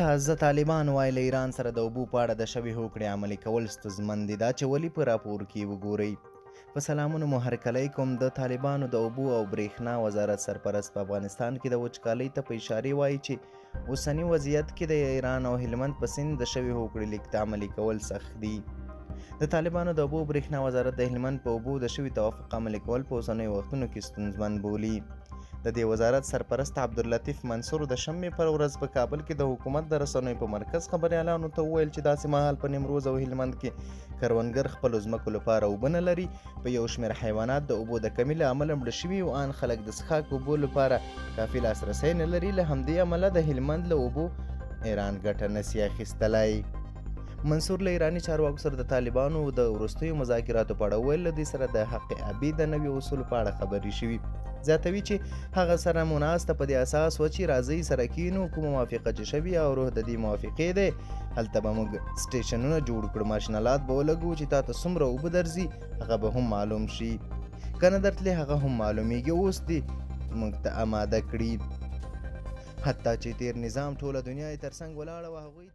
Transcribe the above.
تازه طالبان وایي له ایران سره د اوبو په اړه د شوې هوکړې عملي کول ستونزمن دي. دا چې ولې په راپور کې وګورئ. په سلامونه مو هرکلی کوم. د طالبانو د اوبو او برېښنا وزارت سرپرست په افغانستان کې د وچکالۍ ته په اشارې وایي چې اوسني وضعیت کې د ایران او هلمند په سیند د شوې هوکړې لیک ته عملي کول سخت دي. د طالبانو د اوبو او برېښنا وزارت د هلمند په اوبو د شوي توافق عملي کول په اوسنیو وختونو کې ستونزمن بولي. د دې وزارت سرپرست عبداللطیف منصور د شنبې پر ورځ په کابل کې د حکومت د رسنیو په مرکز خبریالانو ته وویل چې داسې مهال په نیمروز او هلمند کې کروندګر خپلو ځمکو لپاره اوبه نه لري. په یو شمېر حیوانات د اوبو د کمي له امله مړه شوي او ان خلک د څښاک اوبو لپاره کافي لاسرسی نه لري. له همدې امله د هلمند له اوبو ایران ګټه نشي اخیستلی. منصور له ایراني چارواکو سره د طالبانو د وروستیو مذاکراتو په اړه ویل له دې سره د حق ابي د نویو اصولو په اړه خبرې شوي. زیاتوي چې هغه سره مناسته په دې اساس و چې راځئ سره کینو، کومه موافقه چې شوي او روح د دې موافقې دی هلته به موږ سټیشنونه جوړ کړو، ماشینالات به ولګو چې تا ته څومره اوبه درځي هغه به هم معلوم شي، که نه درتلې هغه هم معلومیږي. اوس دې موږ ته اماده کړي. حتی چې تیر نظام ټوله دنیا یې ترڅنګ ولاړه وه هغوی